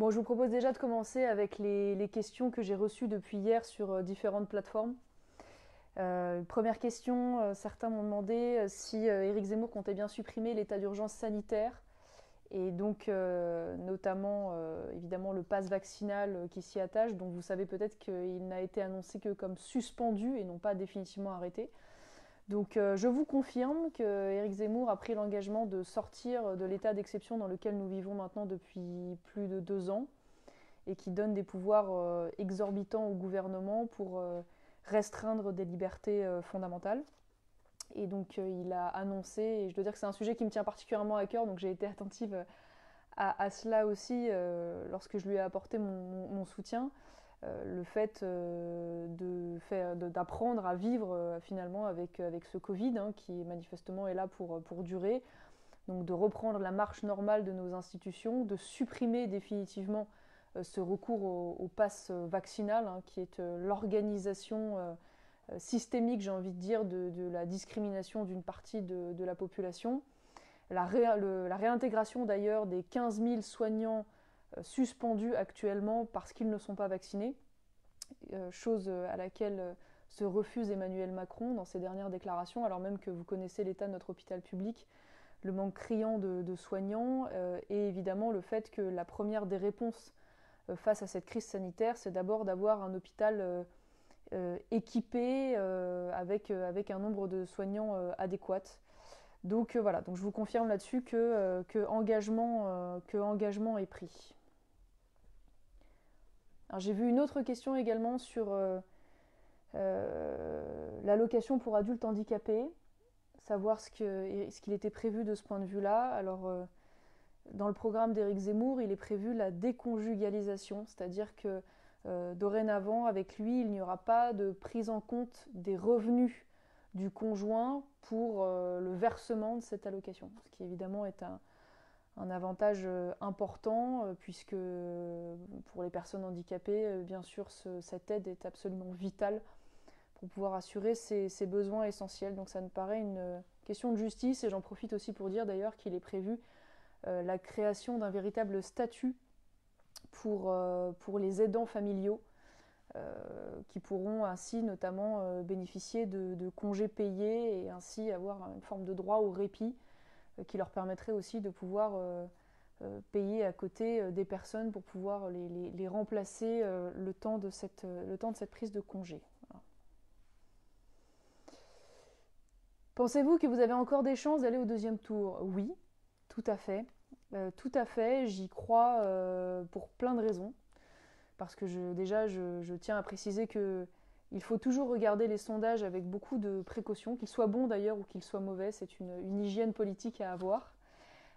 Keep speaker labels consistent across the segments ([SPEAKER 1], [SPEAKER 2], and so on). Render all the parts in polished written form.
[SPEAKER 1] Bon, je vous propose déjà de commencer avec les questions que j'ai reçues depuis hier sur différentes plateformes. Première question, certains m'ont demandé si Éric Zemmour comptait bien supprimer l'état d'urgence sanitaire et donc notamment évidemment le pass vaccinal qui s'y attache, dont vous savez peut-être qu'il n'a été annoncé que comme suspendu et non pas définitivement arrêté. Donc je vous confirme que Éric Zemmour a pris l'engagement de sortir de l'état d'exception dans lequel nous vivons maintenant depuis plus de 2 ans et qui donne des pouvoirs exorbitants au gouvernement pour restreindre des libertés fondamentales. Et donc il a annoncé, et je dois dire que c'est un sujet qui me tient particulièrement à cœur, donc j'ai été attentive à cela aussi lorsque je lui ai apporté mon soutien, le fait d'apprendre à vivre finalement avec ce Covid, hein, qui manifestement est là pour durer, donc de reprendre la marche normale de nos institutions, de supprimer définitivement ce recours au pass vaccinal, hein, qui est l'organisation systémique, j'ai envie de dire, de la discrimination d'une partie de la population. La réintégration d'ailleurs des 15 000 soignants suspendus actuellement parce qu'ils ne sont pas vaccinés, chose à laquelle se refuse Emmanuel Macron dans ses dernières déclarations, alors même que vous connaissez l'état de notre hôpital public, le manque criant de soignants et évidemment le fait que la première des réponses face à cette crise sanitaire, c'est d'abord d'avoir un hôpital équipé avec un nombre de soignants adéquat. Donc voilà, donc je vous confirme là-dessus que engagement est pris. J'ai vu une autre question également sur l'allocation pour adultes handicapés, savoir ce qu'il était prévu de ce point de vue-là. Alors dans le programme d'Éric Zemmour, il est prévu la déconjugalisation, c'est-à-dire que dorénavant, avec lui, il n'y aura pas de prise en compte des revenus du conjoint pour le versement de cette allocation, ce qui évidemment est un avantage important, puisque pour les personnes handicapées, bien sûr, cette aide est absolument vitale pour pouvoir assurer ses besoins essentiels. Donc ça me paraît une question de justice, et j'en profite aussi pour dire d'ailleurs qu'il est prévu la création d'un véritable statut pour les aidants familiaux qui pourront ainsi notamment bénéficier de congés payés et ainsi avoir une forme de droit au répit qui leur permettrait aussi de pouvoir payer à côté des personnes pour pouvoir les remplacer le temps de cette prise de congé. Voilà. Pensez-vous que vous avez encore des chances d'aller au deuxième tour? Oui, tout à fait. Tout à fait, j'y crois pour plein de raisons. Parce que je tiens à préciser que il faut toujours regarder les sondages avec beaucoup de précautions, qu'ils soient bons d'ailleurs ou qu'ils soient mauvais, c'est une hygiène politique à avoir.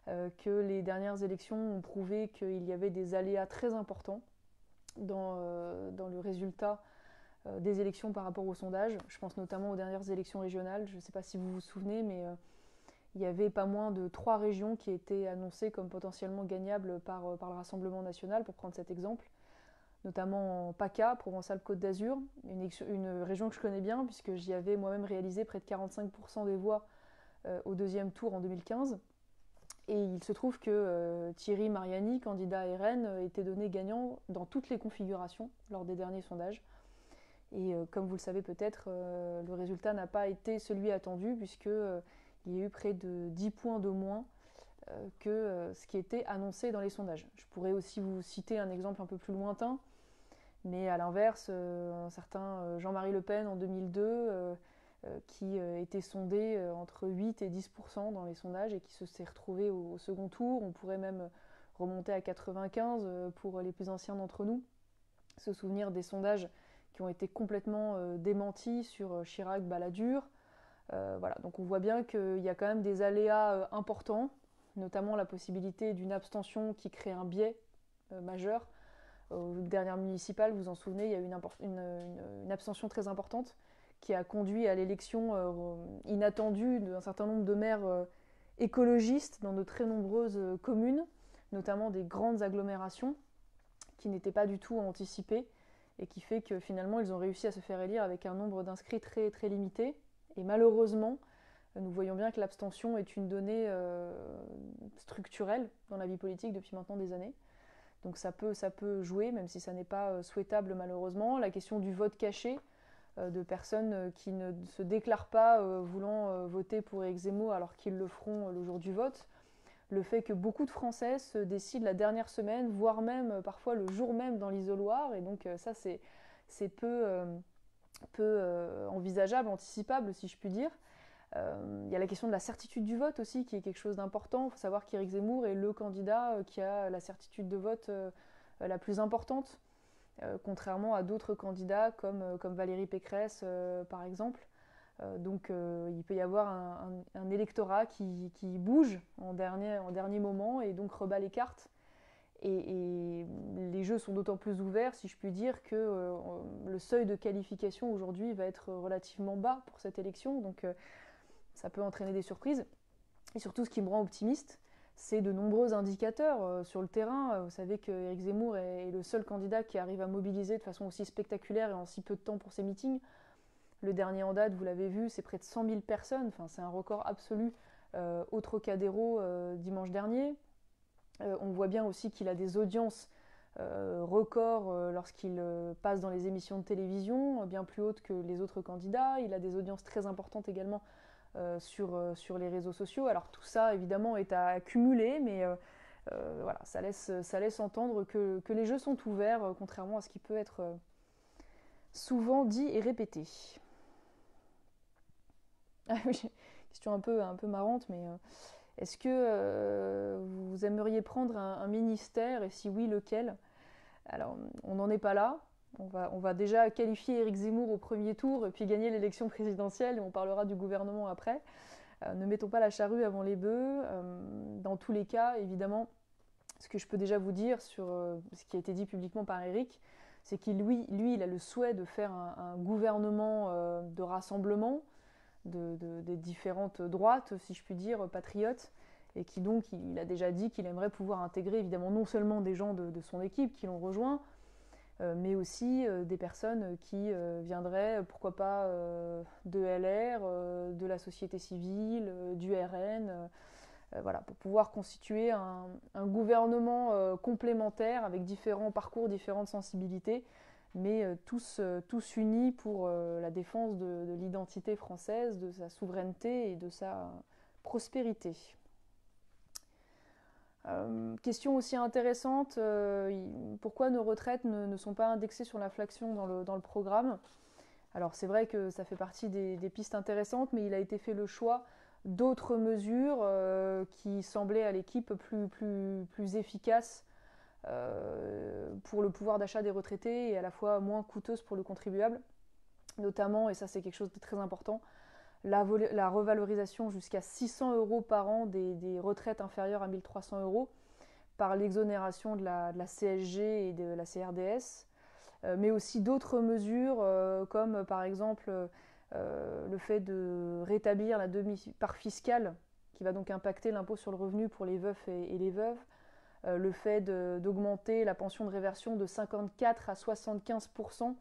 [SPEAKER 1] Que les dernières élections ont prouvé qu'il y avait des aléas très importants dans le résultat des élections par rapport aux sondages. Je pense notamment aux dernières élections régionales. Je ne sais pas si vous vous souvenez, mais il y avait pas moins de 3 régions qui étaient annoncées comme potentiellement gagnables par le Rassemblement national, pour prendre cet exemple, notamment en PACA, Provence-Alpes-Côte d'Azur, une région que je connais bien puisque j'y avais moi-même réalisé près de 45% des voix au deuxième tour en 2015. Et il se trouve que Thierry Mariani, candidat RN, était donné gagnant dans toutes les configurations lors des derniers sondages. Et comme vous le savez peut-être, le résultat n'a pas été celui attendu puisqu'il y a eu près de 10 points de moins que ce qui était annoncé dans les sondages. Je pourrais aussi vous citer un exemple un peu plus lointain, mais à l'inverse, un certain Jean-Marie Le Pen en 2002, qui était sondé entre 8 et 10% dans les sondages et qui s'est retrouvé au second tour. On pourrait même remonter à 95 pour les plus anciens d'entre nous, se souvenir des sondages qui ont été complètement démentis sur Chirac-Balladur. Voilà, donc on voit bien qu'il y a quand même des aléas importants, notamment la possibilité d'une abstention qui crée un biais majeur. Aux dernières municipales, vous vous en souvenez, il y a eu une abstention très importante qui a conduit à l'élection inattendue d'un certain nombre de maires écologistes dans de très nombreuses communes, notamment des grandes agglomérations qui n'étaient pas du tout anticipées et qui fait que finalement ils ont réussi à se faire élire avec un nombre d'inscrits très, très limité. Et malheureusement, nous voyons bien que l'abstention est une donnée structurelle dans la vie politique depuis maintenant des années. Donc ça peut jouer, même si ça n'est pas souhaitable malheureusement. La question du vote caché, de personnes qui ne se déclarent pas voulant voter pour Éric Zemmour alors qu'ils le feront le jour du vote. Le fait que beaucoup de Français se décident la dernière semaine, voire même parfois le jour même dans l'isoloir. Et donc ça, c'est peu envisageable, anticipable si je puis dire. Il y a la question de la certitude du vote aussi, qui est quelque chose d'important. Il faut savoir qu'Éric Zemmour est le candidat qui a la certitude de vote la plus importante, contrairement à d'autres candidats comme Valérie Pécresse, par exemple. Donc il peut y avoir un électorat qui bouge en dernier moment et donc rebat les cartes. Et les jeux sont d'autant plus ouverts, si je puis dire, que le seuil de qualification aujourd'hui va être relativement bas pour cette élection. Donc ça peut entraîner des surprises. Et surtout, ce qui me rend optimiste, c'est de nombreux indicateurs sur le terrain. Vous savez qu'Éric Zemmour est le seul candidat qui arrive à mobiliser de façon aussi spectaculaire et en si peu de temps pour ses meetings. Le dernier en date, vous l'avez vu, c'est près de 100 000 personnes. Enfin, c'est un record absolu au Trocadéro dimanche dernier. On voit bien aussi qu'il a des audiences records lorsqu'il passe dans les émissions de télévision, bien plus hautes que les autres candidats. Il a des audiences très importantes également sur les réseaux sociaux. Alors tout ça, évidemment, est à accumuler, mais voilà, ça laisse entendre que les jeux sont ouverts, contrairement à ce qui peut être souvent dit et répété. Ah oui, question un peu marrante, mais est-ce que vous aimeriez prendre un ministère, et si oui, lequel? Alors, on n'en est pas là. On va déjà qualifier Éric Zemmour au premier tour et puis gagner l'élection présidentielle et on parlera du gouvernement après. Ne mettons pas la charrue avant les bœufs. Dans tous les cas, évidemment, ce que je peux déjà vous dire sur ce qui a été dit publiquement par Éric, c'est qu'il lui, il a le souhait de faire un gouvernement de rassemblement des différentes droites, si je puis dire, patriotes, et qui donc, il a déjà dit qu'il aimerait pouvoir intégrer évidemment non seulement des gens de son équipe qui l'ont rejoint, mais aussi des personnes qui viendraient, pourquoi pas, de LR, de la société civile, du RN, voilà, pour pouvoir constituer un gouvernement complémentaire avec différents parcours, différentes sensibilités, mais tous unis pour la défense de l'identité française, de sa souveraineté et de sa prospérité. Question aussi intéressante, pourquoi nos retraites ne sont pas indexées sur l'inflation dans le programme? Alors c'est vrai que ça fait partie des pistes intéressantes, mais il a été fait le choix d'autres mesures qui semblaient à l'équipe plus efficaces pour le pouvoir d'achat des retraités et à la fois moins coûteuses pour le contribuable. Notamment, et ça c'est quelque chose de très important, la revalorisation jusqu'à 600 euros par an des retraites inférieures à 1300 euros par l'exonération de la CSG et de la CRDS, mais aussi d'autres mesures comme par exemple le fait de rétablir la demi-part fiscale qui va donc impacter l'impôt sur le revenu pour les veufs et les veuves, le fait d'augmenter la pension de réversion de 54 à 75%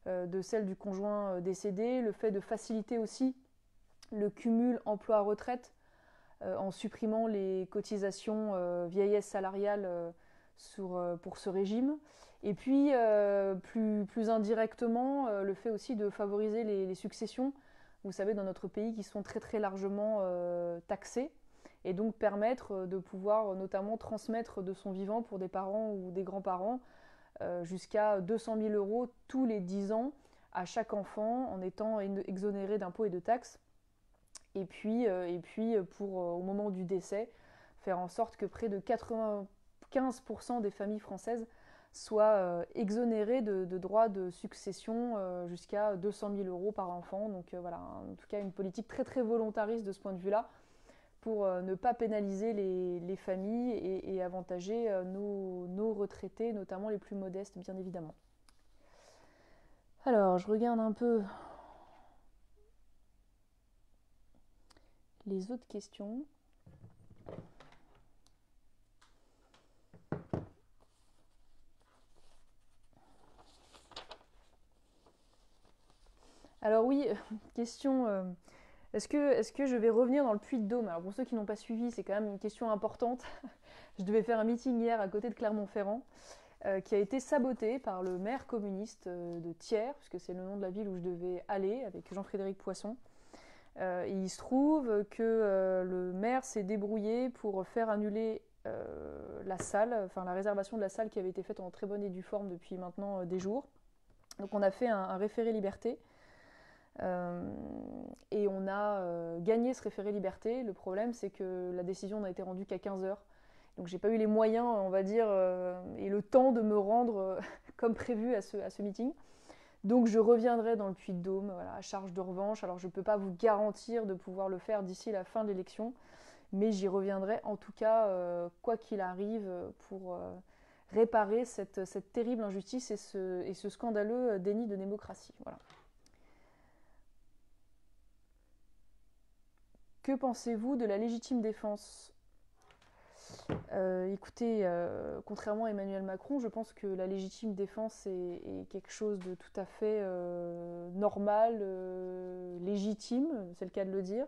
[SPEAKER 1] de celle du conjoint décédé, le fait de faciliter aussi le cumul emploi-retraite en supprimant les cotisations vieillesse salariale pour ce régime. Et puis, plus indirectement, le fait aussi de favoriser les successions, vous savez, dans notre pays, qui sont très très largement taxées, et donc permettre de pouvoir notamment transmettre de son vivant pour des parents ou des grands-parents jusqu'à 200 000 euros tous les 10 ans à chaque enfant en étant exonéré d'impôts et de taxes. Et puis au moment du décès, faire en sorte que près de 95% des familles françaises soient exonérées de droits de succession jusqu'à 200 000 euros par enfant. Donc voilà, en tout cas une politique très très volontariste de ce point de vue-là pour ne pas pénaliser les familles et avantager nos retraités, notamment les plus modestes bien évidemment. Alors je regarde un peu les autres questions. Alors oui, question Est-ce que je vais revenir dans le Puy-de-Dôme? Alors pour ceux qui n'ont pas suivi, c'est quand même une question importante. Je devais faire un meeting hier à côté de Clermont-Ferrand, qui a été saboté par le maire communiste de Thiers, puisque c'est le nom de la ville où je devais aller avec Jean-Frédéric Poisson. Et il se trouve que le maire s'est débrouillé pour faire annuler la salle, enfin la réservation de la salle qui avait été faite en très bonne et due forme depuis maintenant des jours. Donc on a fait un référé liberté. Et on a gagné ce référé liberté. Le problème, c'est que la décision n'a été rendue qu'à 15 heures. Donc j'ai pas eu les moyens, on va dire, et le temps de me rendre comme prévu à ce meeting. Donc je reviendrai dans le Puy-de-Dôme, voilà, à charge de revanche. Alors je ne peux pas vous garantir de pouvoir le faire d'ici la fin de l'élection, mais j'y reviendrai en tout cas, quoi qu'il arrive, pour réparer cette terrible injustice et ce scandaleux déni de démocratie. Voilà. Que pensez-vous de la légitime défense? Écoutez, contrairement à Emmanuel Macron, je pense que la légitime défense est quelque chose de tout à fait normal, légitime, c'est le cas de le dire.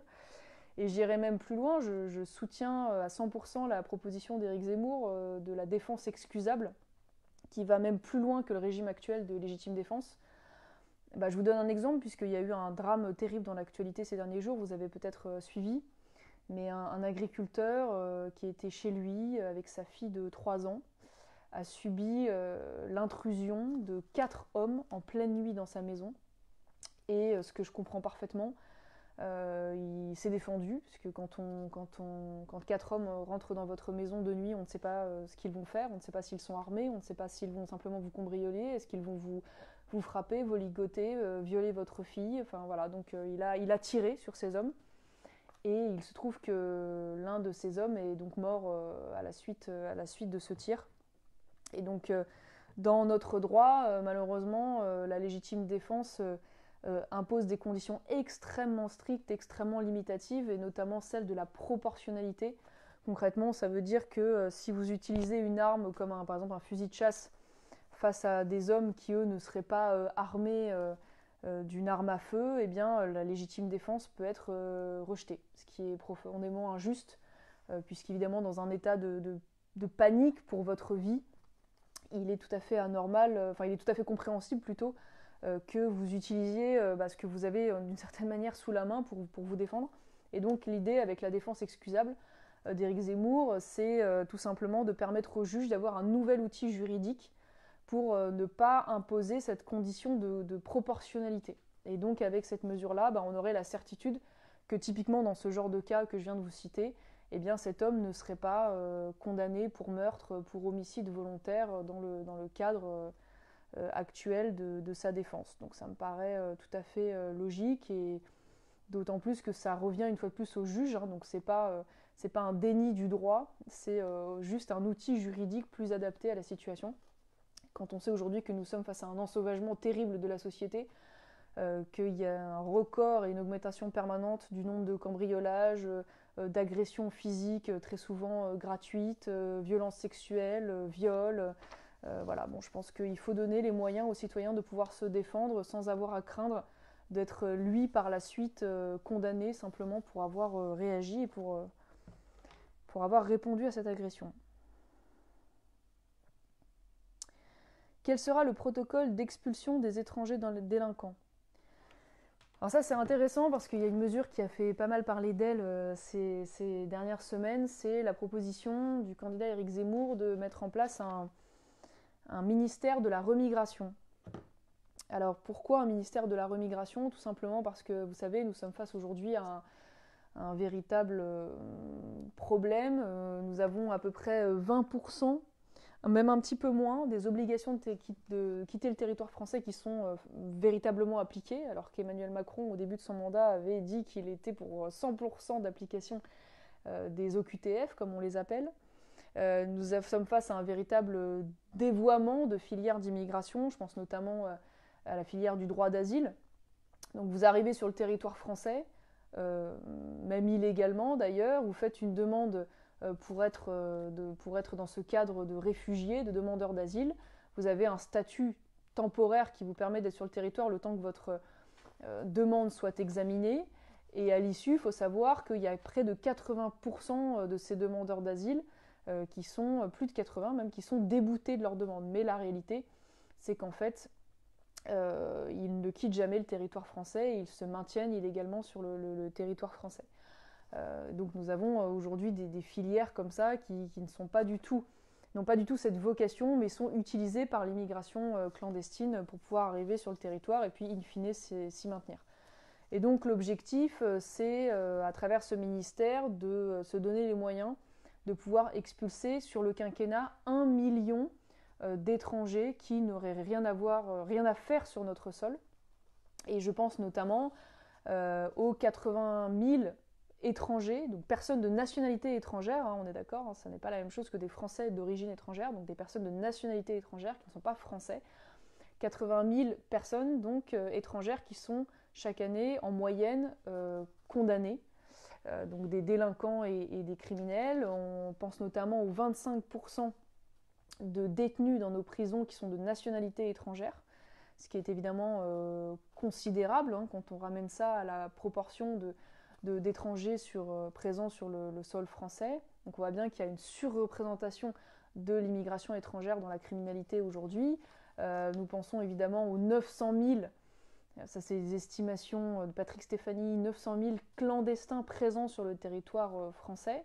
[SPEAKER 1] Et j'irai même plus loin, je soutiens à 100% la proposition d'Éric Zemmour de la défense excusable, qui va même plus loin que le régime actuel de légitime défense. Bah, je vous donne un exemple, puisqu'il y a eu un drame terrible dans l'actualité ces derniers jours, vous avez peut-être suivi, mais un agriculteur qui était chez lui avec sa fille de 3 ans a subi l'intrusion de 4 hommes en pleine nuit dans sa maison. Et ce que je comprends parfaitement, il s'est défendu, puisque quand 4 hommes rentrent dans votre maison de nuit, on ne sait pas ce qu'ils vont faire, on ne sait pas s'ils sont armés, on ne sait pas s'ils vont simplement vous cambrioler, est-ce qu'ils vont vous frapper, vous ligoter, violer votre fille, enfin voilà, donc il a tiré sur ces hommes. Et il se trouve que l'un de ces hommes est donc mort à la suite de ce tir. Et donc, dans notre droit, malheureusement, la légitime défense impose des conditions extrêmement strictes, extrêmement limitatives, et notamment celle de la proportionnalité. Concrètement, ça veut dire que si vous utilisez une arme comme par exemple un fusil de chasse face à des hommes qui, eux, ne seraient pas armés d'une arme à feu, eh bien, la légitime défense peut être rejetée, ce qui est profondément injuste, puisqu'évidemment, dans un état de panique pour votre vie, il est tout à fait anormal, enfin, il est tout à fait compréhensible plutôt, que vous utilisiez ce que vous avez d'une certaine manière sous la main pour vous défendre. Et donc, l'idée avec la défense excusable d'Éric Zemmour, c'est tout simplement de permettre au juge d'avoir un nouvel outil juridique pour ne pas imposer cette condition de proportionnalité. Et donc avec cette mesure-là, on aurait la certitude que typiquement dans ce genre de cas que je viens de vous citer, eh bien cet homme ne serait pas condamné pour meurtre, pour homicide volontaire dans le cadre actuel de sa défense. Donc ça me paraît tout à fait logique, et d'autant plus que ça revient une fois de plus au juge, hein, donc c'est pas un déni du droit, c'est juste un outil juridique plus adapté à la situation. Quand on sait aujourd'hui que nous sommes face à un ensauvagement terrible de la société, qu'il y a un record et une augmentation permanente du nombre de cambriolages, d'agressions physiques très souvent gratuites, violences sexuelles, viols. Voilà, bon, je pense qu'il faut donner les moyens aux citoyens de pouvoir se défendre sans avoir à craindre d'être lui par la suite condamné simplement pour avoir réagi et pour avoir répondu à cette agression. Quel sera le protocole d'expulsion des étrangers délinquants? Alors ça c'est intéressant parce qu'il y a une mesure qui a fait pas mal parler d'elle ces dernières semaines, c'est la proposition du candidat Éric Zemmour de mettre en place un ministère de la remigration. Alors pourquoi un ministère de la remigration? Tout simplement parce que vous savez, nous sommes face aujourd'hui à un véritable problème. Nous avons à peu près 20%, même un petit peu moins, des obligations de quitter le territoire français qui sont véritablement appliquées, alors qu'Emmanuel Macron, au début de son mandat, avait dit qu'il était pour 100% d'application des OQTF, comme on les appelle. Nous sommes face à un véritable dévoiement de filières d'immigration, je pense notamment à la filière du droit d'asile. Donc vous arrivez sur le territoire français, même illégalement d'ailleurs, vous faites une demande pour être dans ce cadre de réfugié, de demandeur d'asile. Vous avez un statut temporaire qui vous permet d'être sur le territoire le temps que votre demande soit examinée. Et à l'issue, il faut savoir qu'il y a près de 80% de ces demandeurs d'asile qui sont, plus de 80 même, qui sont déboutés de leur demande. Mais la réalité, c'est qu'en fait, ils ne quittent jamais le territoire français et ils se maintiennent illégalement sur le territoire français. Donc nous avons aujourd'hui des filières comme ça qui ne sont pas du tout, n'ont pas du tout cette vocation, mais sont utilisées par l'immigration clandestine pour pouvoir arriver sur le territoire et puis in fine s'y maintenir. Et donc l'objectif, c'est à travers ce ministère de se donner les moyens de pouvoir expulser sur le quinquennat 1 million d'étrangers qui n'auraient rien à faire sur notre sol. Et je pense notamment aux 80 000 étrangers, donc personnes de nationalité étrangère, hein, on est d'accord, hein, ça n'est pas la même chose que des Français d'origine étrangère, donc des personnes de nationalité étrangère qui ne sont pas français. 80 000 personnes donc étrangères qui sont chaque année en moyenne condamnées, donc des délinquants et des criminels. On pense notamment aux 25% de détenus dans nos prisons qui sont de nationalité étrangère, ce qui est évidemment considérable hein, quand on ramène ça à la proportion d'étrangers présents sur le sol français. Donc on voit bien qu'il y a une surreprésentation de l'immigration étrangère dans la criminalité aujourd'hui. Nous pensons évidemment aux 900 000, ça c'est les estimations de Patrick Stéphanie, 900 000 clandestins présents sur le territoire français,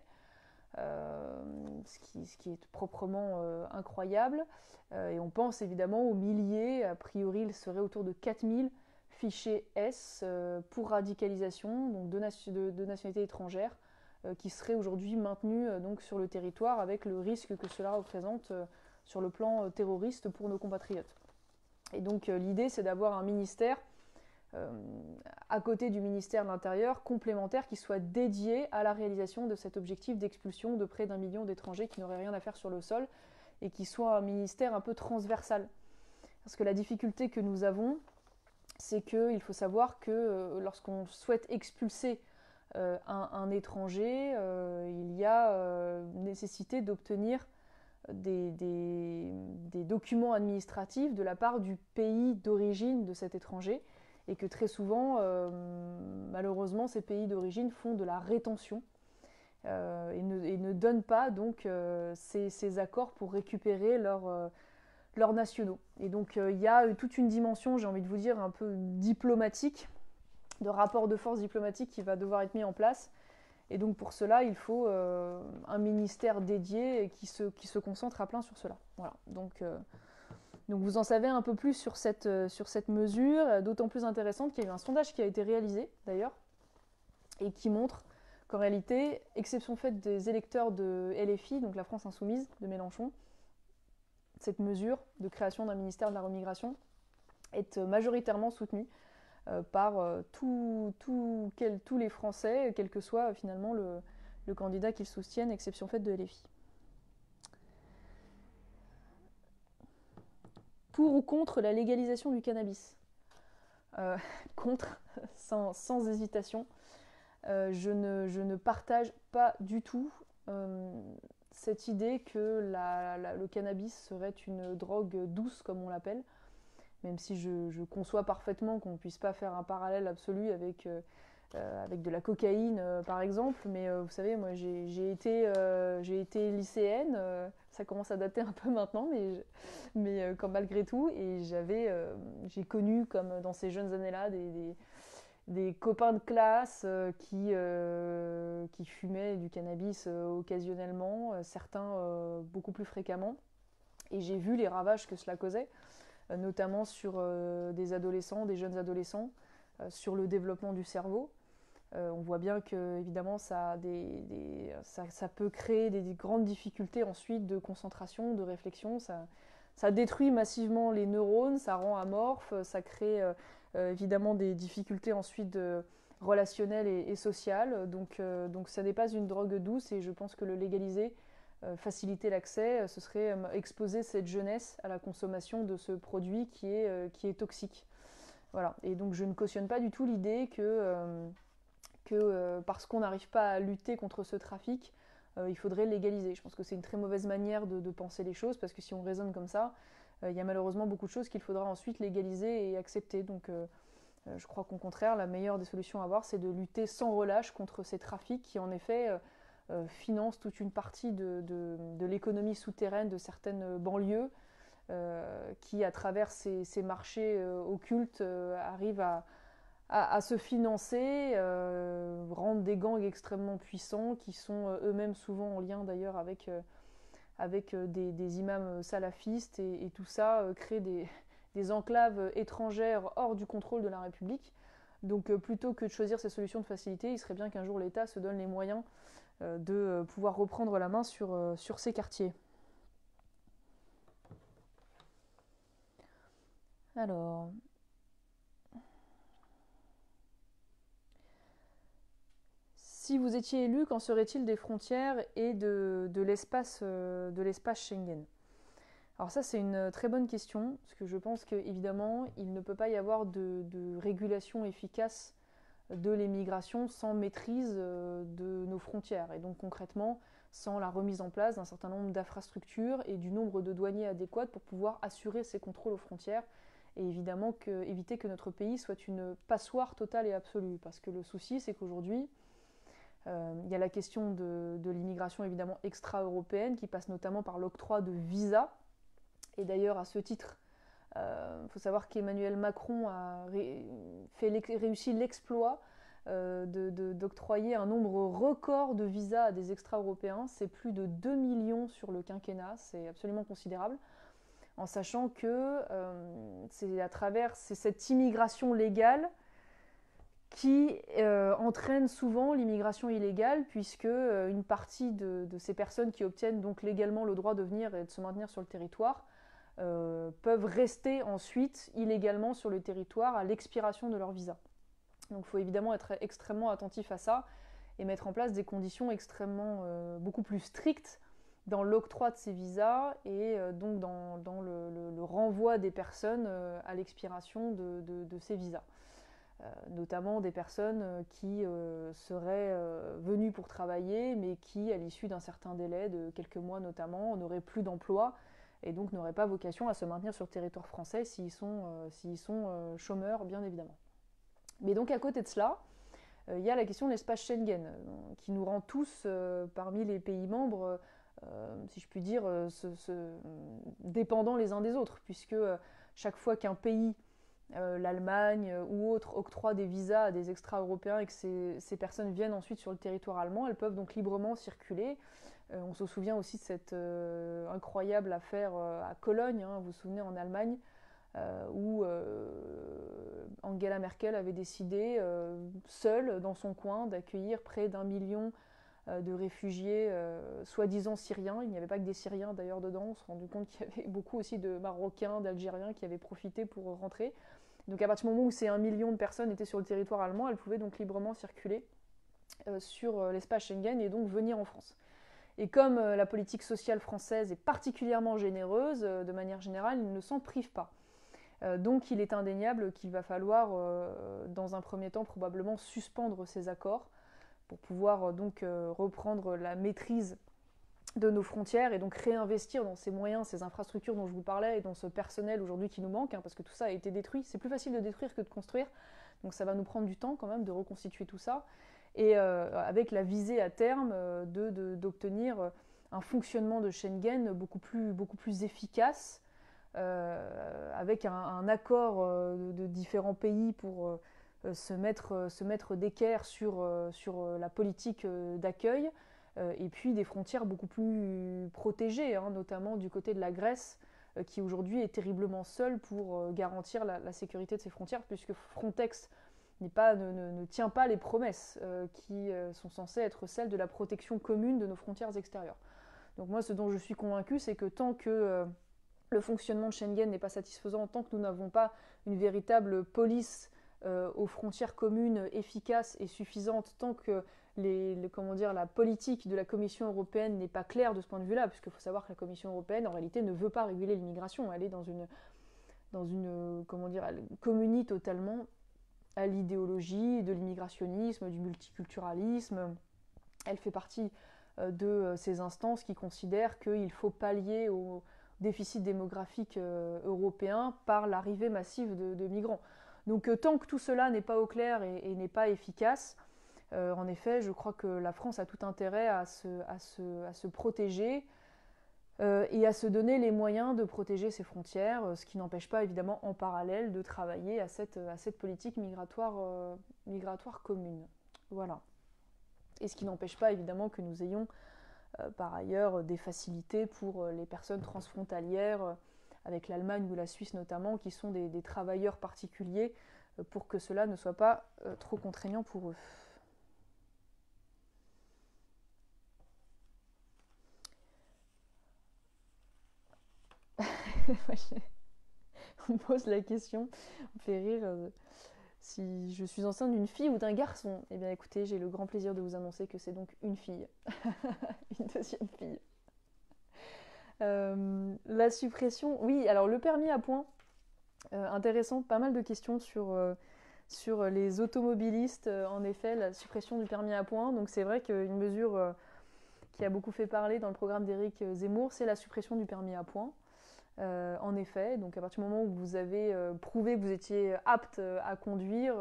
[SPEAKER 1] ce qui est proprement incroyable. Et on pense évidemment aux milliers, a priori il serait autour de 4000 fichés S pour radicalisation, donc de nationalité étrangère, qui seraient aujourd'hui maintenus donc sur le territoire avec le risque que cela représente sur le plan terroriste pour nos compatriotes. Et donc l'idée c'est d'avoir un ministère à côté du ministère de l'Intérieur complémentaire qui soit dédié à la réalisation de cet objectif d'expulsion de près d'1 million d'étrangers qui n'auraient rien à faire sur le sol et qui soit un ministère un peu transversal. Parce que la difficulté que nous avons, c'est qu'il faut savoir que lorsqu'on souhaite expulser un étranger, il y a nécessité d'obtenir des documents administratifs de la part du pays d'origine de cet étranger et que très souvent, malheureusement, ces pays d'origine font de la rétention et ne donnent pas donc ces accords pour récupérer leurs nationaux. Et donc il y a toute une dimension, j'ai envie de vous dire, un peu diplomatique, de rapport de force diplomatique qui va devoir être mis en place. Et donc pour cela, il faut un ministère dédié qui se concentre à plein sur cela. Voilà. Donc vous en savez un peu plus sur cette mesure, d'autant plus intéressante qu'il y a eu un sondage qui a été réalisé d'ailleurs, et qui montre qu'en réalité, exception faite des électeurs de LFI, donc la France Insoumise de Mélenchon, cette mesure de création d'un ministère de la remigration est majoritairement soutenue par tous les Français, quel que soit finalement le candidat qu'ils soutiennent, exception faite de LFI. Pour ou contre la légalisation du cannabis Contre, sans hésitation. Je ne partage pas du tout cette idée que le cannabis serait une drogue douce, comme on l'appelle, même si je conçois parfaitement qu'on ne puisse pas faire un parallèle absolu avec de la cocaïne, par exemple. Mais vous savez, moi, j'ai été lycéenne, ça commence à dater un peu maintenant, mais quand malgré tout, et j'ai connu, comme dans ces jeunes années-là, des copains de classe qui fumaient du cannabis occasionnellement, certains beaucoup plus fréquemment. Et j'ai vu les ravages que cela causait, notamment sur des adolescents, des jeunes adolescents, sur le développement du cerveau. On voit bien que évidemment ça peut créer des grandes difficultés ensuite de concentration, de réflexion. Ça détruit massivement les neurones, ça rend amorphe, ça crée évidemment des difficultés ensuite relationnelles et sociales. Donc ça n'est pas une drogue douce et je pense que le légaliser, faciliter l'accès, ce serait exposer cette jeunesse à la consommation de ce produit qui est toxique. Voilà. Et donc je ne cautionne pas du tout l'idée que parce qu'on n'arrive pas à lutter contre ce trafic, il faudrait légaliser. Je pense que c'est une très mauvaise manière de penser les choses, parce que si on raisonne comme ça, il y a malheureusement beaucoup de choses qu'il faudra ensuite légaliser et accepter. Donc Je crois qu'au contraire, la meilleure des solutions à avoir, c'est de lutter sans relâche contre ces trafics qui, en effet, financent toute une partie de l'économie souterraine de certaines banlieues, qui, à travers ces marchés occultes, arrivent à se financer, rendre des gangs extrêmement puissants, qui sont eux-mêmes souvent en lien d'ailleurs avec des imams salafistes, et tout ça crée des enclaves étrangères hors du contrôle de la République. Donc plutôt que de choisir ces solutions de facilité, il serait bien qu'un jour l'État se donne les moyens de pouvoir reprendre la main sur ces quartiers. Alors, si vous étiez élu, qu'en serait-il des frontières et de l'espace Schengen? Alors ça, c'est une très bonne question, parce que je pense qu'évidemment, il ne peut pas y avoir de régulation efficace de l'immigration sans maîtrise de nos frontières. Et donc concrètement, sans la remise en place d'un certain nombre d'infrastructures et du nombre de douaniers adéquats pour pouvoir assurer ces contrôles aux frontières. Et évidemment, éviter que notre pays soit une passoire totale et absolue. Parce que le souci, c'est qu'aujourd'hui, il y a la question de l'immigration évidemment extra-européenne qui passe notamment par l'octroi de visas. Et d'ailleurs, à ce titre, faut savoir qu'Emmanuel Macron a réussi l'exploit d'octroyer un nombre record de visas à des extra-européens. C'est plus de 2 millions sur le quinquennat, c'est absolument considérable. En sachant que c'est cette immigration légale qui entraîne souvent l'immigration illégale, puisque une partie de ces personnes qui obtiennent donc légalement le droit de venir et de se maintenir sur le territoire peuvent rester ensuite illégalement sur le territoire à l'expiration de leur visa. Donc il faut évidemment être extrêmement attentif à ça et mettre en place des conditions extrêmement beaucoup plus strictes dans l'octroi de ces visas et donc dans le renvoi des personnes à l'expiration de ces visas. Notamment des personnes qui seraient venues pour travailler, mais qui, à l'issue d'un certain délai, de quelques mois notamment, n'auraient plus d'emploi et donc n'auraient pas vocation à se maintenir sur le territoire français s'ils sont chômeurs, bien évidemment. Mais donc à côté de cela, il y a la question de l'espace Schengen, qui nous rend tous, parmi les pays membres, si je puis dire, dépendants les uns des autres, puisque chaque fois qu'un pays, l'Allemagne ou autre, octroie des visas à des extra-européens et que ces personnes viennent ensuite sur le territoire allemand, elles peuvent donc librement circuler. On se souvient aussi de cette incroyable affaire à Cologne, hein, vous vous souvenez, en Allemagne, où Angela Merkel avait décidé, seule dans son coin, d'accueillir près d'1 million de réfugiés soi-disant syriens. Il n'y avait pas que des Syriens d'ailleurs dedans, on s'est rendu compte qu'il y avait beaucoup aussi de Marocains, d'Algériens qui avaient profité pour rentrer. Donc à partir du moment où ces 1 million de personnes étaient sur le territoire allemand, elles pouvaient donc librement circuler sur l'espace Schengen et donc venir en France. Et comme la politique sociale française est particulièrement généreuse, de manière générale, ils ne s'en privent pas. Donc il est indéniable qu'il va falloir, dans un premier temps, probablement suspendre ces accords pour pouvoir donc reprendre la maîtrise de nos frontières et donc réinvestir dans ces moyens, ces infrastructures dont je vous parlais et dans ce personnel aujourd'hui qui nous manque, hein, parce que tout ça a été détruit. C'est plus facile de détruire que de construire, donc ça va nous prendre du temps quand même de reconstituer tout ça, et avec la visée à terme d'obtenir un fonctionnement de Schengen beaucoup plus efficace, avec un accord de différents pays pour se mettre d'équerre sur la politique d'accueil, et puis des frontières beaucoup plus protégées, hein, notamment du côté de la Grèce, qui aujourd'hui est terriblement seule pour garantir la sécurité de ses frontières, puisque Frontex ne tient pas les promesses qui sont censées être celles de la protection commune de nos frontières extérieures. Donc moi, ce dont je suis convaincue, c'est que tant que le fonctionnement de Schengen n'est pas satisfaisant, tant que nous n'avons pas une véritable police aux frontières communes efficace et suffisante, tant que la politique de la Commission européenne n'est pas claire de ce point de vue-là, puisqu'il faut savoir que la Commission européenne, en réalité, ne veut pas réguler l'immigration. Elle est dans une elle communie totalement à l'idéologie de l'immigrationnisme, du multiculturalisme. Elle fait partie de ces instances qui considèrent qu'il faut pallier au déficit démographique européen par l'arrivée massive de migrants. Donc tant que tout cela n'est pas au clair et n'est pas efficace, en effet, je crois que la France a tout intérêt à se protéger et à se donner les moyens de protéger ses frontières, ce qui n'empêche pas évidemment en parallèle de travailler à cette politique migratoire commune. Voilà. Et ce qui n'empêche pas évidemment que nous ayons par ailleurs des facilités pour les personnes transfrontalières, avec l'Allemagne ou la Suisse notamment, qui sont des travailleurs particuliers, pour que cela ne soit pas trop contraignant pour eux. On me pose la question, on me fait rire, si je suis enceinte d'une fille ou d'un garçon. Eh bien écoutez, j'ai le grand plaisir de vous annoncer que c'est donc une fille, une deuxième fille. La suppression, oui, alors le permis à points, intéressant, pas mal de questions sur les automobilistes, en effet, la suppression du permis à points. Donc c'est vrai qu'une mesure qui a beaucoup fait parler dans le programme d'Éric Zemmour, c'est la suppression du permis à points. En effet, donc à partir du moment où vous avez prouvé que vous étiez apte à conduire,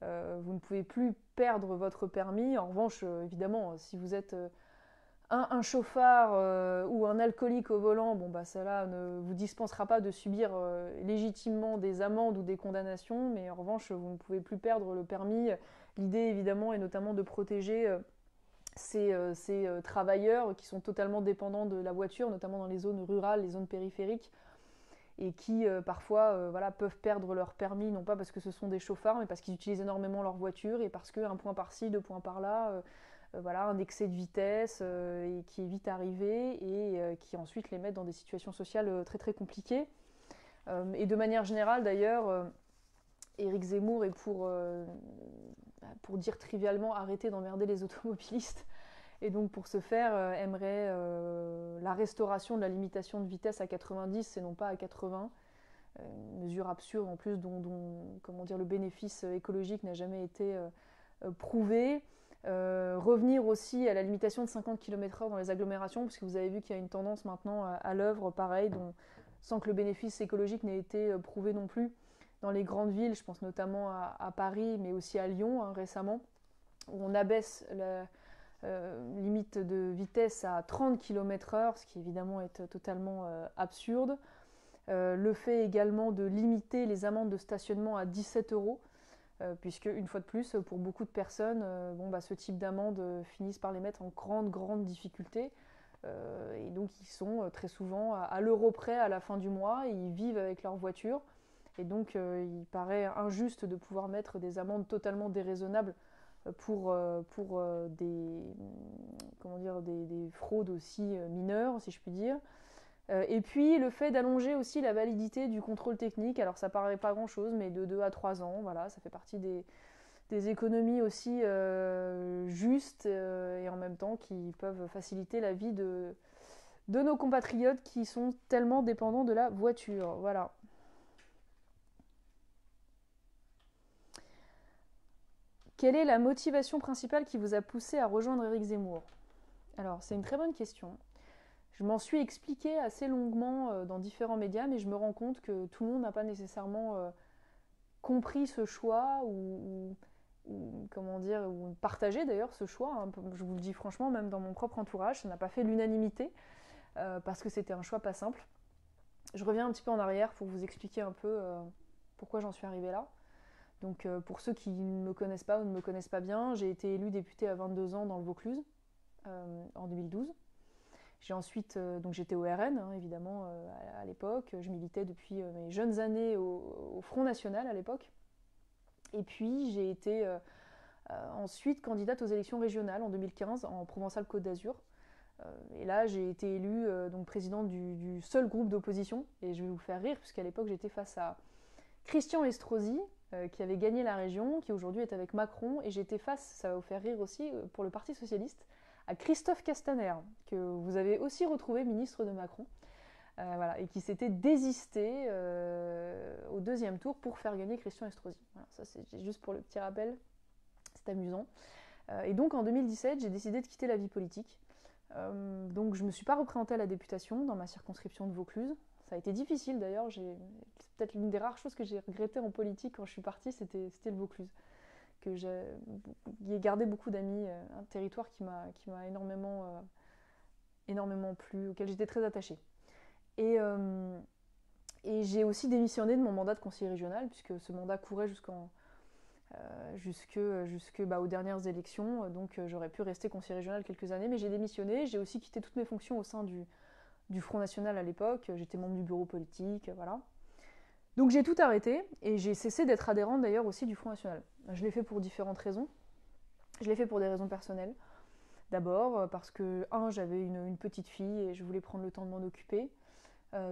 [SPEAKER 1] vous ne pouvez plus perdre votre permis. En revanche, évidemment, si vous êtes un chauffard ou un alcoolique au volant, bon bah cela ne vous dispensera pas de subir légitimement des amendes ou des condamnations, mais en revanche, vous ne pouvez plus perdre le permis. L'idée, évidemment, est notamment de protéger ces travailleurs qui sont totalement dépendants de la voiture, notamment dans les zones rurales, les zones périphériques, et qui parfois voilà, peuvent perdre leur permis, non pas parce que ce sont des chauffards, mais parce qu'ils utilisent énormément leur voiture et parce qu'un point par-ci, deux points par-là, voilà, un excès de vitesse et qui est vite arrivé et qui ensuite les met dans des situations sociales très très compliquées. Et de manière générale d'ailleurs, Éric Zemmour est pour dire trivialement arrêter d'emmerder les automobilistes. Et donc pour ce faire, aimerait la restauration de la limitation de vitesse à 90 et non pas à 80. Une mesure absurde en plus dont comment dire, le bénéfice écologique n'a jamais été prouvé. Revenir aussi à la limitation de 50 km/h dans les agglomérations, parce que vous avez vu qu'il y a une tendance maintenant à l'œuvre, pareil, sans que le bénéfice écologique n'ait été prouvé non plus. Dans les grandes villes, je pense notamment à Paris, mais aussi à Lyon récemment, où on abaisse la limite de vitesse à 30 km/h, ce qui évidemment est totalement absurde. Le fait également de limiter les amendes de stationnement à 17 euros, puisque une fois de plus, pour beaucoup de personnes, ce type d'amende finissent par les mettre en grande difficulté. Et donc ils sont très souvent à l'euro près à la fin du mois, et ils vivent avec leur voiture. Et donc il paraît injuste de pouvoir mettre des amendes totalement déraisonnables pour des fraudes aussi mineures, si je puis dire. Et puis le fait d'allonger aussi la validité du contrôle technique, alors ça paraît pas grand chose, mais de 2 à 3 ans, voilà, ça fait partie des économies aussi justes et en même temps qui peuvent faciliter la vie de nos compatriotes qui sont tellement dépendants de la voiture. Voilà. Quelle est la motivation principale qui vous a poussé à rejoindre Éric Zemmour? Alors, c'est une très bonne question. Je m'en suis expliqué assez longuement dans différents médias, mais je me rends compte que tout le monde n'a pas nécessairement compris ce choix ou comment dire, ou partagé d'ailleurs ce choix. Hein. Je vous le dis franchement, même dans mon propre entourage, ça n'a pas fait l'unanimité parce que c'était un choix pas simple. Je reviens un petit peu en arrière pour vous expliquer un peu pourquoi j'en suis arrivée là. Donc pour ceux qui ne me connaissent pas ou ne me connaissent pas bien, j'ai été élue députée à 22 ans dans le Vaucluse en 2012. J'ai ensuite, donc j'étais au RN hein, évidemment à l'époque, je militais depuis mes jeunes années au Front National à l'époque. Et puis j'ai été ensuite candidate aux élections régionales en 2015 en Provençal-Côte d'Azur. Et là j'ai été élue donc présidente du seul groupe d'opposition. Et je vais vous faire rire puisqu'à l'époque j'étais face à Christian Estrosi, qui avait gagné la région, qui aujourd'hui est avec Macron, et j'étais face, ça va vous faire rire aussi, pour le Parti Socialiste, à Christophe Castaner, que vous avez aussi retrouvé ministre de Macron, voilà, et qui s'était désisté au deuxième tour pour faire gagner Christian Estrosi. Voilà, ça c'est juste pour le petit rappel, c'est amusant. Et donc en 2017, j'ai décidé de quitter la vie politique. Donc je ne me suis pas représentée à la députation dans ma circonscription de Vaucluse. Ça a été difficile d'ailleurs, c'est peut-être l'une des rares choses que j'ai regrettées en politique quand je suis partie, c'était le Vaucluse. Que j'ai gardé beaucoup d'amis, un territoire qui m'a énormément plu, auquel j'étais très attachée. Et, euh, et j'ai aussi démissionné de mon mandat de conseiller régional, puisque ce mandat courait aux dernières élections, donc j'aurais pu rester conseiller régional quelques années, mais j'ai démissionné. J'ai aussi quitté toutes mes fonctions au sein du Front National à l'époque, j'étais membre du bureau politique, voilà. Donc j'ai tout arrêté et j'ai cessé d'être adhérente d'ailleurs aussi du Front National. Je l'ai fait pour différentes raisons. Je l'ai fait pour des raisons personnelles. D'abord parce que, un, j'avais une petite fille et je voulais prendre le temps de m'en occuper.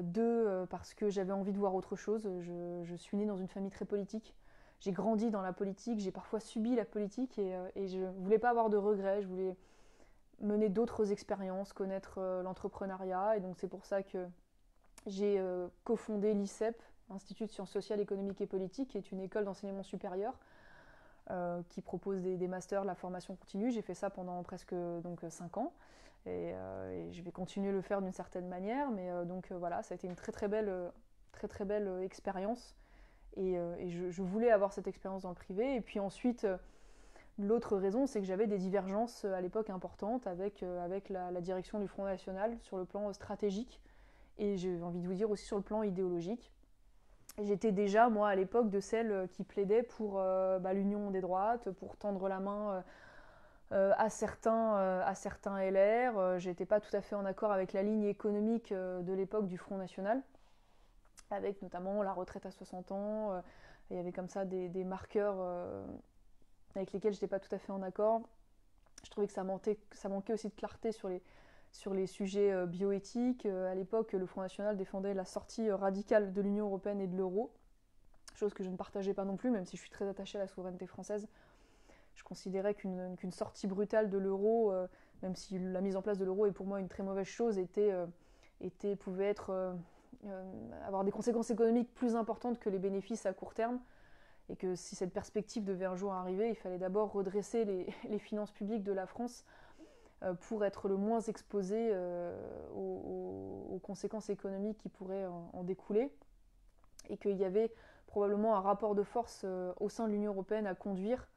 [SPEAKER 1] Deux, parce que j'avais envie de voir autre chose. Je suis née dans une famille très politique. J'ai grandi dans la politique, j'ai parfois subi la politique et je ne voulais pas avoir de regrets. Je voulais mener d'autres expériences, connaître l'entrepreneuriat. Et donc c'est pour ça que j'ai cofondé l'ICEP, Institut de sciences sociales, économiques et politiques, qui est une école d'enseignement supérieur qui propose des masters, de la formation continue. J'ai fait ça pendant presque 5 ans et je vais continuer à le faire d'une certaine manière. Mais voilà, ça a été une très très belle expérience et je voulais avoir cette expérience dans le privé. Et puis ensuite, l'autre raison, c'est que j'avais des divergences à l'époque importantes avec la direction du Front National sur le plan stratégique et j'ai envie de vous dire aussi sur le plan idéologique. J'étais déjà, moi, à l'époque, de celles qui plaidaient pour l'union des droites, pour tendre la main à certains LR. J'étais pas tout à fait en accord avec la ligne économique de l'époque du Front National, avec notamment la retraite à 60 ans. Il y avait comme ça des marqueurs avec lesquels j'étais pas tout à fait en accord. Je trouvais que ça manquait aussi de clarté sur les sujets bioéthiques. À l'époque, le Front National défendait la sortie radicale de l'Union européenne et de l'euro, chose que je ne partageais pas non plus, même si je suis très attachée à la souveraineté française. Je considérais qu'une sortie brutale de l'euro, même si la mise en place de l'euro est pour moi une très mauvaise chose, pouvait avoir des conséquences économiques plus importantes que les bénéfices à court terme. Et que si cette perspective devait un jour arriver, il fallait d'abord redresser les finances publiques de la France pour être le moins exposé aux conséquences économiques qui pourraient en découler, et qu'il y avait probablement un rapport de force au sein de l'Union européenne à conduire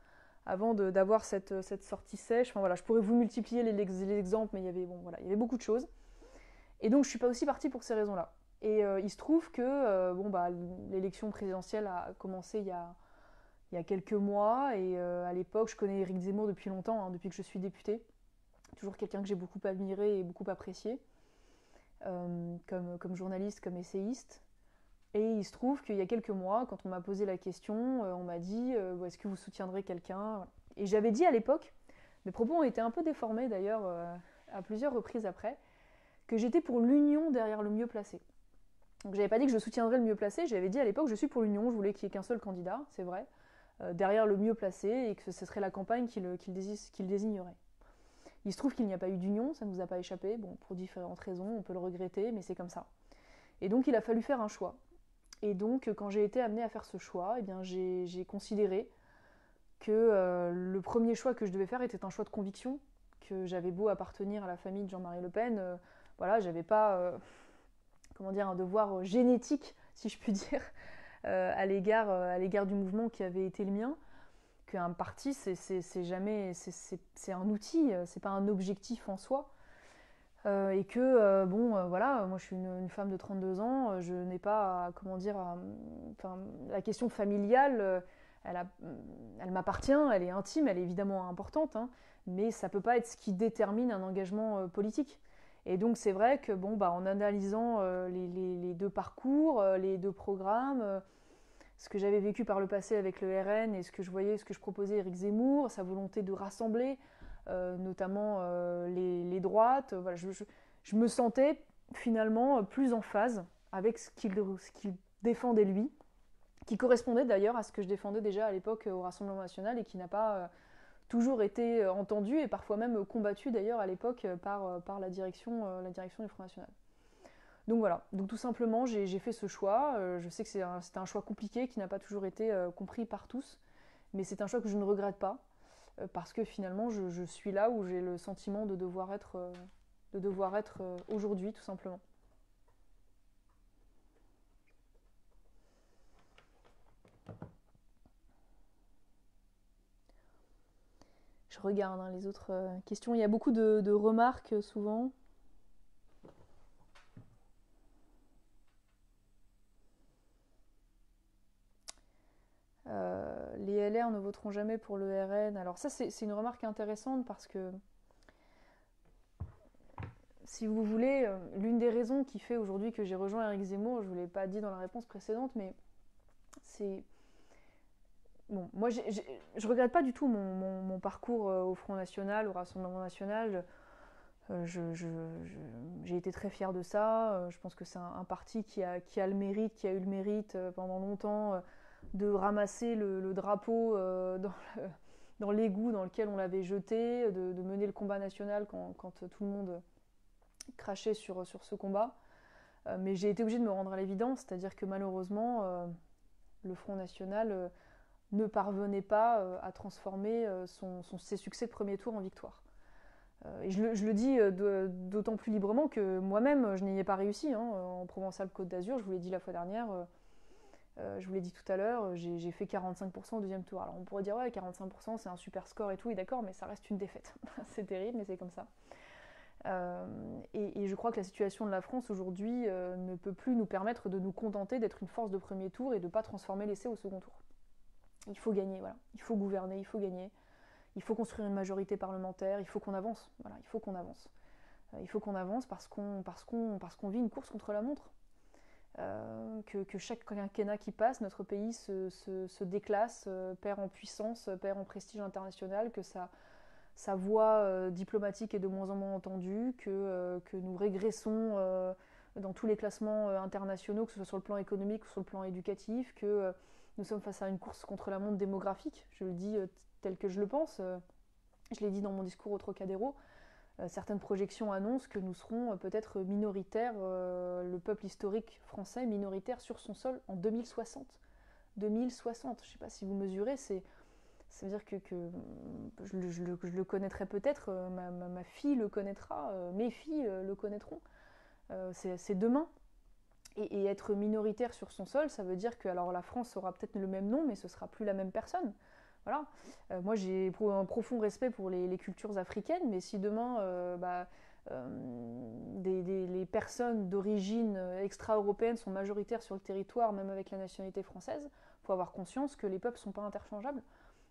[SPEAKER 1] avant d'avoir cette sortie sèche. Enfin, voilà, je pourrais vous multiplier les exemples, mais il y avait beaucoup de choses. Et donc je ne suis pas aussi partie pour ces raisons-là. Et il se trouve que l'élection présidentielle a commencé il y a quelques mois, et à l'époque, je connais Éric Zemmour depuis longtemps, depuis que je suis députée. Toujours quelqu'un que j'ai beaucoup admiré et beaucoup apprécié, comme journaliste, comme essayiste. Et il se trouve qu'il y a quelques mois, quand on m'a posé la question, on m'a dit est-ce que vous soutiendrez quelqu'un ? Et j'avais dit à l'époque, mes propos ont été un peu déformés d'ailleurs à plusieurs reprises après, que j'étais pour l'union derrière le mieux placé. Donc j'avais pas dit que je soutiendrais le mieux placé, j'avais dit à l'époque je suis pour l'union, je voulais qu'il n'y ait qu'un seul candidat, c'est vrai, derrière le mieux placé, et que ce serait la campagne qui le désignerait. Il se trouve qu'il n'y a pas eu d'union, ça ne nous a pas échappé, pour différentes raisons, on peut le regretter, mais c'est comme ça. Et donc il a fallu faire un choix. Et donc quand j'ai été amenée à faire ce choix, j'ai considéré que le premier choix que je devais faire était un choix de conviction, que j'avais beau appartenir à la famille de Jean-Marie Le Pen, j'avais pas un devoir génétique, si je puis dire, à l'égard du mouvement qui avait été le mien. Qu'un parti, c'est un outil, c'est pas un objectif en soi. Et que, moi je suis une femme de 32 ans, je n'ai pas, la question familiale, elle m'appartient, elle est intime, elle est évidemment importante, mais ça peut pas être ce qui détermine un engagement politique. Et donc c'est vrai que, en analysant les deux parcours, les deux programmes, ce que j'avais vécu par le passé avec le RN et ce que je proposais Éric Zemmour, sa volonté de rassembler, notamment les droites. Voilà, je me sentais finalement plus en phase avec ce qu'il défendait lui, qui correspondait d'ailleurs à ce que je défendais déjà à l'époque au Rassemblement National et qui n'a pas toujours été entendu et parfois même combattu d'ailleurs à l'époque par la direction du Front National. Donc voilà, donc tout simplement j'ai fait ce choix. Je sais que c'était un choix compliqué qui n'a pas toujours été compris par tous, mais c'est un choix que je ne regrette pas parce que finalement je suis là où j'ai le sentiment de devoir être aujourd'hui tout simplement. Je regarde hein, les autres questions. Il y a beaucoup de remarques souvent. Les LR ne voteront jamais pour le RN. Alors ça, c'est une remarque intéressante parce que, si vous voulez, l'une des raisons qui fait aujourd'hui que j'ai rejoint Éric Zemmour, je ne vous l'ai pas dit dans la réponse précédente, mais c'est... Bon, moi, je regrette pas du tout mon parcours au Front National, au Rassemblement National. J'ai été très fière de ça. Je pense que c'est un parti qui a le mérite, qui a eu le mérite pendant longtemps de ramasser le drapeau dans l'égout dans lequel on l'avait jeté, de mener le combat national quand tout le monde crachait sur ce combat. Mais j'ai été obligée de me rendre à l'évidence, c'est-à-dire que malheureusement, le Front National ne parvenait pas à transformer ses succès de premier tour en victoire. Et je le dis d'autant plus librement que moi-même, je n'y ai pas réussi. Hein, en Provençal-Côte d'Azur, je vous l'ai dit la fois dernière, je vous l'ai dit tout à l'heure, j'ai fait 45% au deuxième tour. Alors on pourrait dire, ouais, 45% c'est un super score et tout, et d'accord, mais ça reste une défaite. C'est terrible, mais c'est comme ça. Et je crois que la situation de la France aujourd'hui ne peut plus nous permettre de nous contenter d'être une force de premier tour et de ne pas transformer l'essai au second tour. Il faut gagner, voilà. Il faut gouverner, il faut gagner. Il faut construire une majorité parlementaire, il faut qu'on avance. Voilà, il faut qu'on avance. Il faut qu'on avance parce qu'on vit une course contre la montre. Que chaque quinquennat qui passe, notre pays se déclasse, perd en puissance, perd en prestige international, que sa voix diplomatique est de moins en moins entendue, que nous régressons dans tous les classements internationaux, que ce soit sur le plan économique ou sur le plan éducatif, que nous sommes face à une course contre la montre démographique. Je le dis tel que je le pense. Je l'ai dit dans mon discours au Trocadéro. Certaines projections annoncent que nous serons peut-être minoritaires, le peuple historique français minoritaire sur son sol en 2060. 2060, je ne sais pas si vous mesurez, ça veut dire que je le connaîtrai peut-être, ma fille le connaîtra, mes filles le connaîtront. C'est demain. Et être minoritaire sur son sol, ça veut dire que alors la France aura peut-être le même nom, mais ce ne sera plus la même personne. Voilà. Moi, j'ai un profond respect pour les cultures africaines, mais si demain, les personnes d'origine extra-européenne sont majoritaires sur le territoire, même avec la nationalité française, il faut avoir conscience que les peuples ne sont pas interchangeables.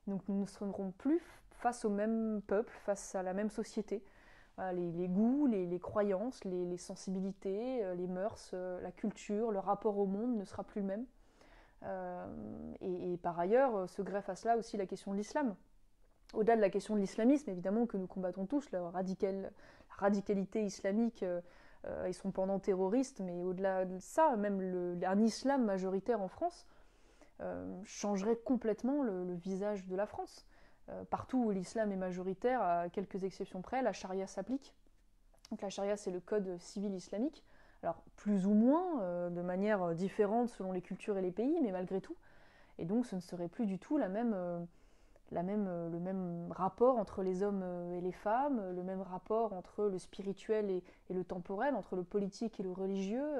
[SPEAKER 1] Donc nous ne serons plus face au même peuple, face à la même société. Voilà, les goûts, les croyances, les sensibilités, les mœurs, la culture, le rapport au monde ne sera plus le même. Et par ailleurs, se greffe à cela aussi la question de l'islam. Au-delà de la question de l'islamisme, évidemment, que nous combattons tous, la radicalité islamique et son pendant terroriste, mais au-delà de ça, même un islam majoritaire en France changerait complètement le visage de la France. Partout où l'islam est majoritaire, à quelques exceptions près, la charia s'applique. Donc la charia, c'est le code civil islamique. Alors plus ou moins, de manière différente selon les cultures et les pays, mais malgré tout. Et donc ce ne serait plus du tout le même rapport entre les hommes et les femmes, le même rapport entre le spirituel et le temporel, entre le politique et le religieux,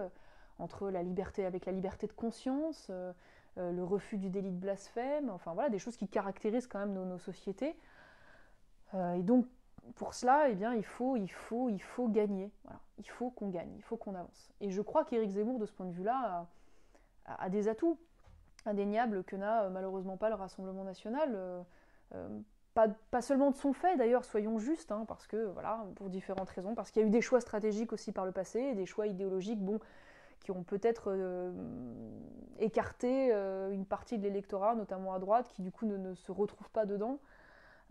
[SPEAKER 1] entre la liberté avec la liberté de conscience, le refus du délit de blasphème, enfin voilà, des choses qui caractérisent quand même nos sociétés. Et donc pour cela, eh bien, il faut gagner. Voilà. Il faut qu'on gagne, il faut qu'on avance. Et je crois qu'Éric Zemmour, de ce point de vue-là, a des atouts indéniables que n'a malheureusement pas le Rassemblement National. Pas seulement de son fait, d'ailleurs, soyons justes, hein, parce que, voilà, pour différentes raisons, parce qu'il y a eu des choix stratégiques aussi par le passé, et des choix idéologiques, bon, qui ont peut-être écarté une partie de l'électorat, notamment à droite, qui du coup ne se retrouve pas dedans.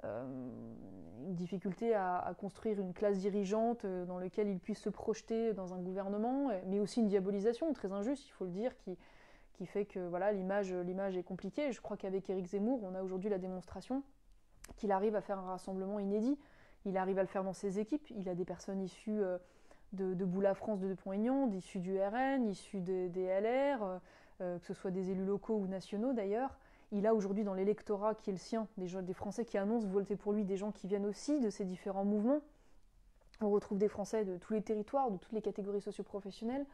[SPEAKER 1] Une difficulté à construire une classe dirigeante dans laquelle il puisse se projeter dans un gouvernement, mais aussi une diabolisation très injuste, il faut le dire, qui fait que voilà, l'image est compliquée. Je crois qu'avec Éric Zemmour, on a aujourd'hui la démonstration qu'il arrive à faire un rassemblement inédit. Il arrive à le faire dans ses équipes. Il a des personnes issues de Boula France de Dupont-Aignan, issues du RN, issues des LR, que ce soit des élus locaux ou nationaux d'ailleurs. Il a aujourd'hui dans l'électorat qui est le sien, des Français qui annoncent voter pour lui, des gens qui viennent aussi de ces différents mouvements. On retrouve des Français de tous les territoires, de toutes les catégories socio-professionnelles,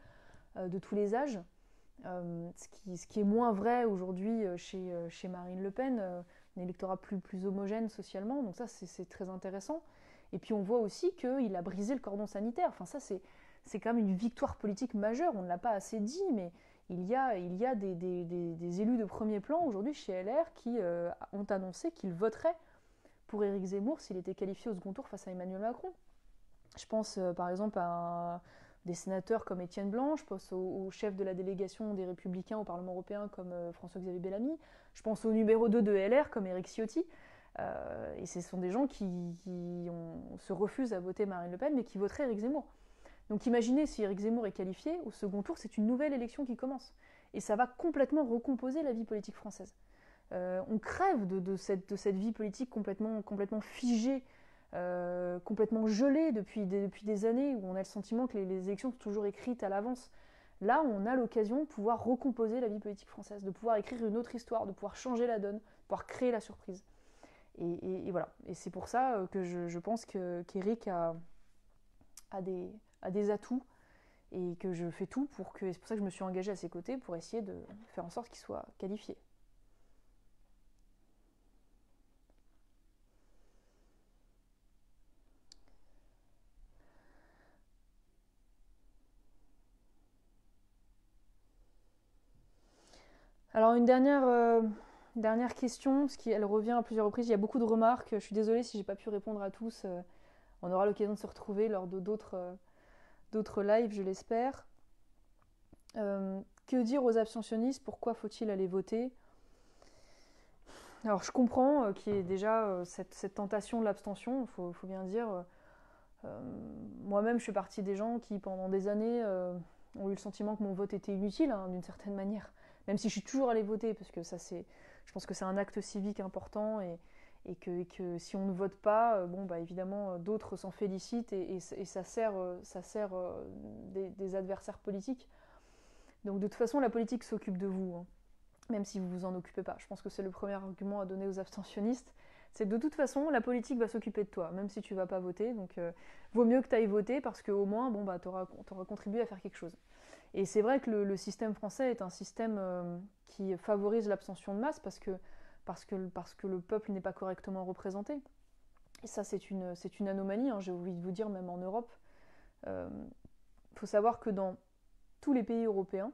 [SPEAKER 1] de tous les âges. Ce qui est moins vrai aujourd'hui chez Marine Le Pen. électorat plus homogène socialement, donc ça c'est très intéressant. Et puis on voit aussi qu'il a brisé le cordon sanitaire, enfin ça c'est quand même une victoire politique majeure, on ne l'a pas assez dit, mais il y a des élus de premier plan aujourd'hui chez LR qui ont annoncé qu'ils voteraient pour Éric Zemmour s'il était qualifié au second tour face à Emmanuel Macron. Je pense par exemple à des sénateurs comme Étienne Blanc, je pense au chef de la délégation des Républicains au Parlement européen comme François-Xavier Bellamy, je pense au numéro 2 de LR comme Éric Ciotti. Et ce sont des gens qui se refusent à voter Marine Le Pen, mais qui voteraient Éric Zemmour. Donc imaginez si Éric Zemmour est qualifié, au second tour, c'est une nouvelle élection qui commence. Et ça va complètement recomposer la vie politique française. On crève de cette vie politique complètement figée, complètement gelée depuis des années, où on a le sentiment que les élections sont toujours écrites à l'avance. Là, on a l'occasion de pouvoir recomposer la vie politique française, de pouvoir écrire une autre histoire, de pouvoir changer la donne, de pouvoir créer la surprise. Et voilà. Et c'est pour ça que je pense qu'Éric a des atouts et que je fais tout pour que. C'est pour ça que je me suis engagée à ses côtés pour essayer de faire en sorte qu'il soit qualifié. Alors une dernière question, parce qu'elle revient à plusieurs reprises. Il y a beaucoup de remarques. Je suis désolée si j'ai pas pu répondre à tous. On aura l'occasion de se retrouver lors de d'autres lives, je l'espère. Que dire aux abstentionnistes? Pourquoi faut-il aller voter? Alors je comprends qu'il y ait déjà cette tentation de l'abstention, il faut bien dire. Moi-même, je fais partie des gens qui, pendant des années, ont eu le sentiment que mon vote était inutile, hein, d'une certaine manière. Même si je suis toujours allée voter, parce que je pense que c'est un acte civique important et que si on ne vote pas, bon, bah, évidemment, d'autres s'en félicitent et ça sert des adversaires politiques. Donc de toute façon, la politique s'occupe de vous, hein, même si vous vous en occupez pas. Je pense que c'est le premier argument à donner aux abstentionnistes. C'est que de toute façon, la politique va s'occuper de toi, même si tu vas pas voter. Donc, vaut mieux que tu ailles voter parce qu'au moins, bon, bah, tu auras contribué à faire quelque chose. Et c'est vrai que le système français est un système qui favorise l'abstention de masse parce que le peuple n'est pas correctement représenté. Et ça, c'est une anomalie, hein, j'ai envie de vous dire, même en Europe. Il faut savoir que dans tous les pays européens,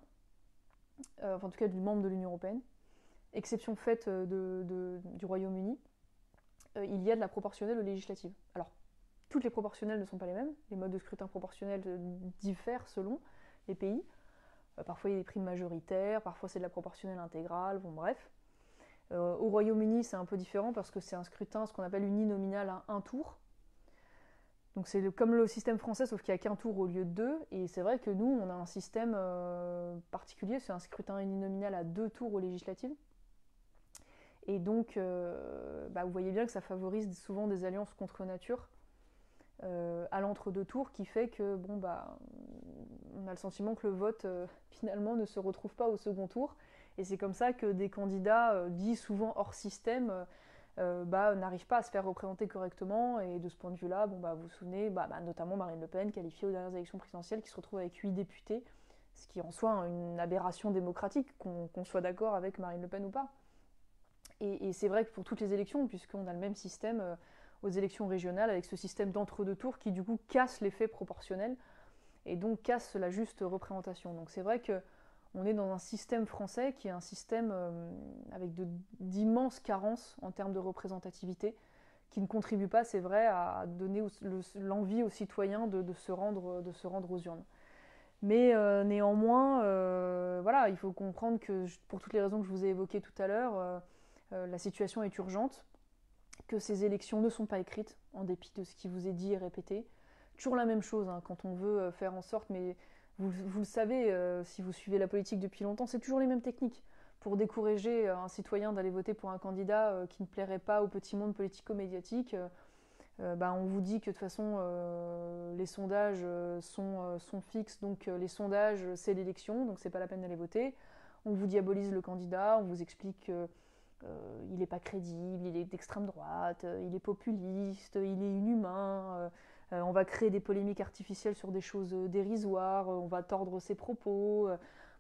[SPEAKER 1] enfin en tout cas du membre de l'Union européenne, exception faite du Royaume-Uni, il y a de la proportionnelle aux législatives. Alors, toutes les proportionnelles ne sont pas les mêmes, les modes de scrutin proportionnels diffèrent selon les pays. Parfois il y a des primes majoritaires, parfois c'est de la proportionnelle intégrale, bon bref. Au Royaume-Uni c'est un peu différent parce que c'est un scrutin, ce qu'on appelle uninominal à un tour. Donc c'est comme le système français, sauf qu'il n'y a qu'un tour au lieu de deux. Et c'est vrai que nous, on a un système particulier, c'est un scrutin uninominal à 2 tours aux législatives. Et donc, bah, vous voyez bien que ça favorise souvent des alliances contre nature à l'entre-deux tours, qui fait que, bon, bah, on a le sentiment que le vote, finalement, ne se retrouve pas au second tour. Et c'est comme ça que des candidats dits souvent hors système n'arrivent pas à se faire représenter correctement. Et de ce point de vue-là, bon, bah, vous vous souvenez, notamment Marine Le Pen, qualifiée aux dernières élections présidentielles, qui se retrouve avec 8 députés, ce qui en soi une aberration démocratique, qu'on soit d'accord avec Marine Le Pen ou pas. Et c'est vrai que pour toutes les élections, puisqu'on a le même système aux élections régionales, avec ce système d'entre-deux tours qui du coup casse l'effet proportionnel et donc casse la juste représentation. Donc c'est vrai qu'on est dans un système français qui est un système avec d'immenses carences en termes de représentativité, qui ne contribue pas, c'est vrai, à donner l'envie aux citoyens de se rendre aux urnes. Mais néanmoins, voilà, il faut comprendre que pour toutes les raisons que je vous ai évoquées tout à l'heure, la situation est urgente, que ces élections ne sont pas écrites, en dépit de ce qui vous est dit et répété. Toujours la même chose, hein, quand on veut faire en sorte, mais vous le savez, si vous suivez la politique depuis longtemps, c'est toujours les mêmes techniques. Pour décourager un citoyen d'aller voter pour un candidat qui ne plairait pas au petit monde politico-médiatique, on vous dit que de toute façon les sondages sont fixes, donc les sondages c'est l'élection, donc c'est pas la peine d'aller voter. On vous diabolise le candidat, on vous explique qu'il n'est pas crédible, il est d'extrême droite, il est populiste, il est inhumain, on va créer des polémiques artificielles sur des choses dérisoires, on va tordre ses propos.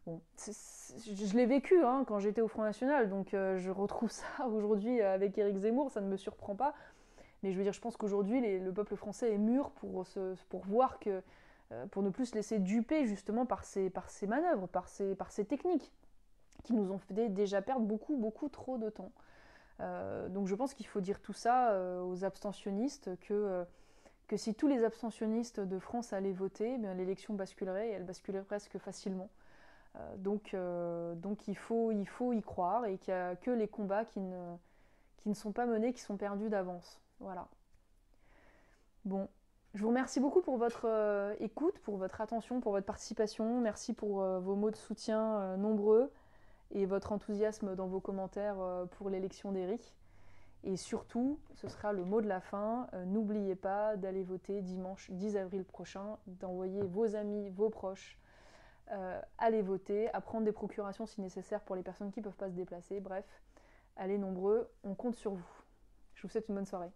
[SPEAKER 1] Bon, je l'ai vécu hein, quand j'étais au Front National, donc je retrouve ça aujourd'hui avec Éric Zemmour, ça ne me surprend pas. Mais je veux dire, je pense qu'aujourd'hui, le peuple français est mûr pour voir que, pour ne plus se laisser duper justement par ces manœuvres, par ces techniques qui nous ont fait déjà perdre beaucoup, beaucoup trop de temps. Donc je pense qu'il faut dire tout ça aux abstentionnistes, que si tous les abstentionnistes de France allaient voter, eh bien, l'élection basculerait et elle basculerait presque facilement. Donc il faut y croire et qu'il n'y a que les combats qui ne sont pas menés, qui sont perdus d'avance. Voilà. Bon, je vous remercie beaucoup pour votre écoute, pour votre attention, pour votre participation. Merci pour vos mots de soutien nombreux et votre enthousiasme dans vos commentaires pour l'élection d'Éric. Et surtout, ce sera le mot de la fin, n'oubliez pas d'aller voter dimanche 10 avril prochain, d'envoyer vos amis, vos proches aller voter, à prendre des procurations si nécessaire pour les personnes qui ne peuvent pas se déplacer. Bref, allez nombreux, on compte sur vous. Je vous souhaite une bonne soirée.